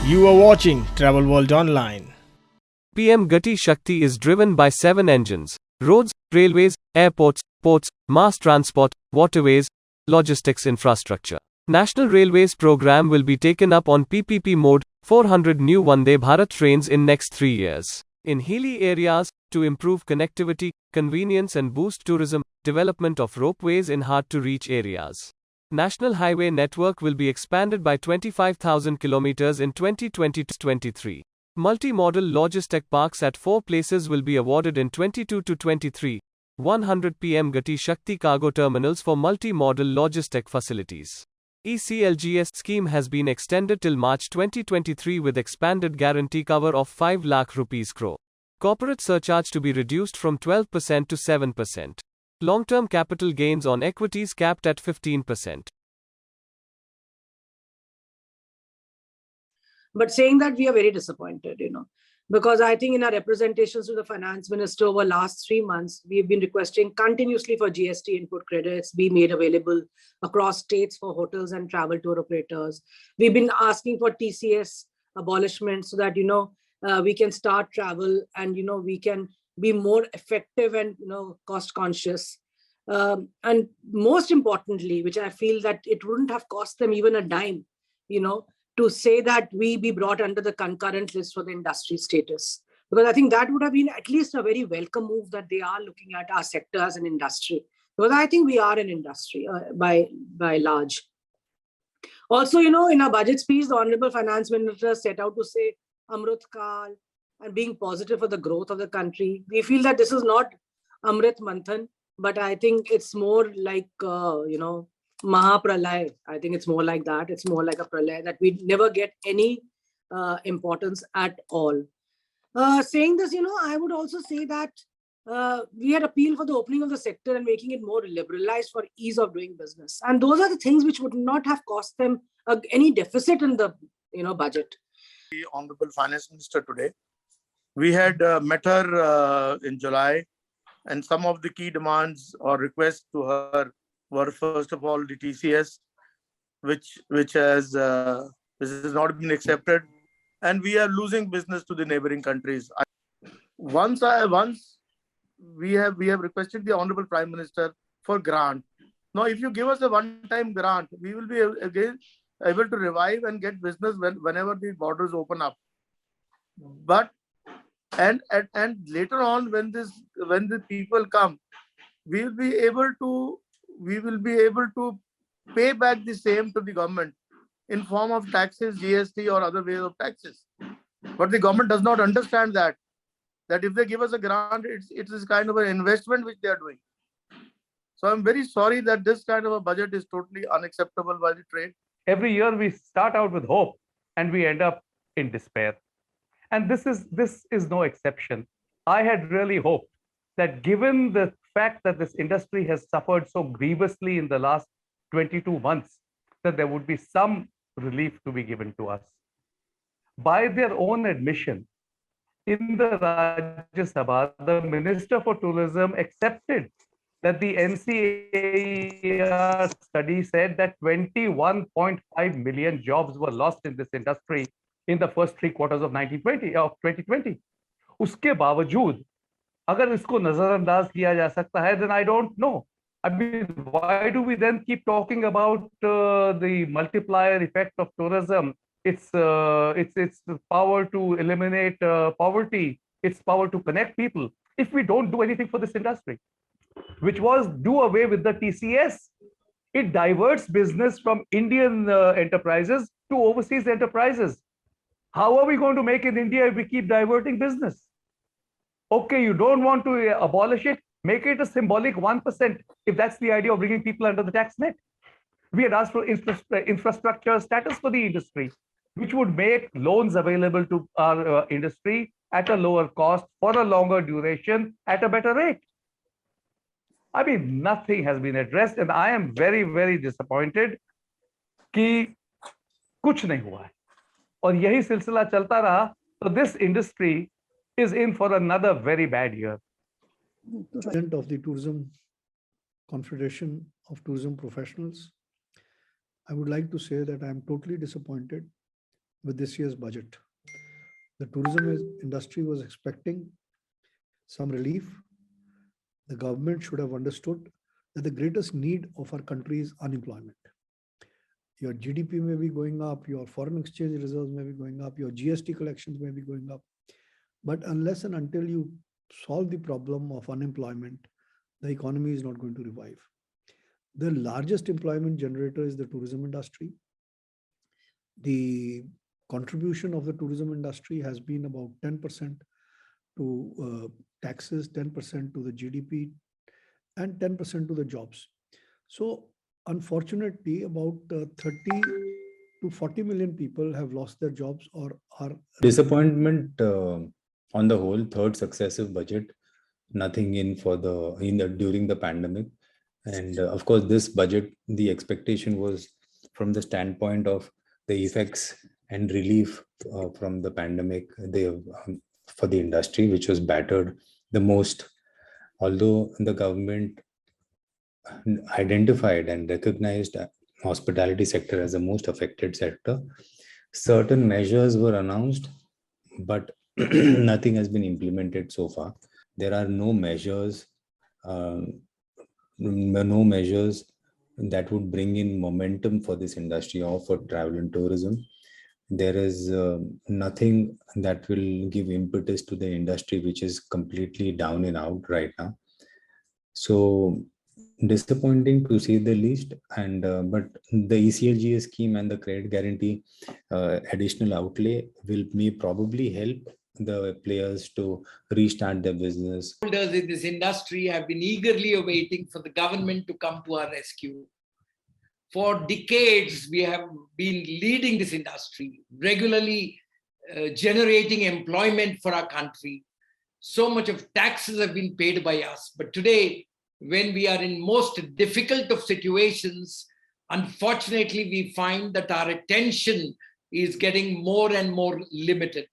You are watching Travel World Online. PM Gati Shakti is driven by 7 engines: roads, railways, airports, ports, mass transport, waterways, logistics infrastructure. National Railways program will be taken up on PPP mode, 400 new Vande Bharat trains in next 3 years. In hilly areas, to improve connectivity, convenience and boost tourism, development of ropeways in hard-to-reach areas. National highway network will be expanded by 25,000 kilometers in 2020-23. Multi-modal logistic parks at 4 places will be awarded in 22-23. 100 PM Gati Shakti cargo terminals for multi-modal logistic facilities. ECLGS scheme has been extended till March 2023 with expanded guarantee cover of 5 lakh rupees crore. Corporate surcharge to be reduced from 12% to 7%. Long-term capital gains on equities capped at 15%. But saying that, we are very disappointed, because I think in our representations to the finance minister over last 3 months, we've been requesting continuously for GST input credits be made available across states for hotels and travel tour operators. We've been asking for TCS abolishment so that, we can start travel and, we can be more effective and, cost conscious. And most importantly, which I feel that it wouldn't have cost them even a dime, to say that we be brought under the concurrent list for the industry status. Because I think that would have been at least a very welcome move that they are looking at our sector as an industry. Because I think we are an industry by large. Also, in our budget speech, the Honorable Finance Minister set out to say Amrit Kal and being positive for the growth of the country. We feel that this is not Amrit Manthan, but I think it's more like, Mahapralay. I think it's more like that. It's more like a pralay that we never get any importance at all. Saying this, I would also say that we had appealed for the opening of the sector and making it more liberalized for ease of doing business. And those are the things which would not have cost them any deficit in the budget. The Honorable Finance Minister today, we had met her in July, and some of the key demands or requests to her were, first of all, the TCS, which has not been accepted, and we are losing business to the neighboring countries. Once we have requested the Honorable Prime Minister for grant. Now, if you give us a one-time grant, we will be again able to revive and get business whenever the borders open up. But and later on, when the people come, we will be able to pay back the same to the government in form of taxes, GST or other ways of taxes. But the government does not understand that if they give us a grant, it is kind of an investment which they are doing. So I'm very sorry that this kind of a budget is totally unacceptable by the trade. Every year we start out with hope and we end up in despair. And this is no exception. I had really hoped that, given the fact that this industry has suffered so grievously in the last 22 months, that there would be some relief to be given to us. By their own admission, in the Rajya Sabha, the Minister for Tourism accepted that the NCAER study said that 21.5 million jobs were lost in this industry in the first 3 quarters of 2020. उसके बावजूद अगर इसको नजरअंदाज किया जा सकता है, then I don't know. I mean, why do we then keep talking about the multiplier effect of tourism? Its power to eliminate poverty, its power to connect people, if we don't do anything for this industry, which was do away with the TCS. It diverts business from Indian enterprises to overseas enterprises. How are we going to make in India if we keep diverting business? Okay, you don't want to abolish it, make it a symbolic 1%, if that's the idea of bringing people under the tax net. We had asked for infrastructure status for the industry, which would make loans available to our industry at a lower cost for a longer duration at a better rate. I mean, nothing has been addressed, and I am very, very disappointed कि कुछ नहीं हुआ है और यही सिलसिला चलता रहा, so this industry is in for another very bad year. President of the Tourism Confederation of Tourism Professionals, I would like to say that I am totally disappointed with this year's budget. The tourism industry was expecting some relief. The government should have understood that the greatest need of our country is unemployment. Your GDP may be going up, your foreign exchange reserves may be going up, your GST collections may be going up. But unless and until you solve the problem of unemployment, the economy is not going to revive. The largest employment generator is the tourism industry. The contribution of the tourism industry has been about 10% to taxes, 10% to the GDP, and 10% to the jobs. So unfortunately, about 30 to 40 million people have lost their jobs or are disappointment on the whole. Third successive budget, nothing in for during the pandemic, and of course this budget, the expectation was from the standpoint of the effects and relief from the pandemic for the industry, which was battered the most. Although the government identified and recognized hospitality sector as the most affected sector, certain measures were announced, but nothing has been implemented so far. There are no measures that would bring in momentum for this industry or for travel and tourism. There is nothing that will give impetus to the industry, which is completely down and out right now. So disappointing to say the least. And but the ECLGS scheme and the credit guarantee additional outlay may probably help the players to restart their business. Holders in this industry have been eagerly awaiting for the government to come to our rescue. For decades, we have been leading this industry, regularly generating employment for our country. So much of taxes have been paid by us. But today, when we are in most difficult of situations, unfortunately, we find that our attention is getting more and more limited.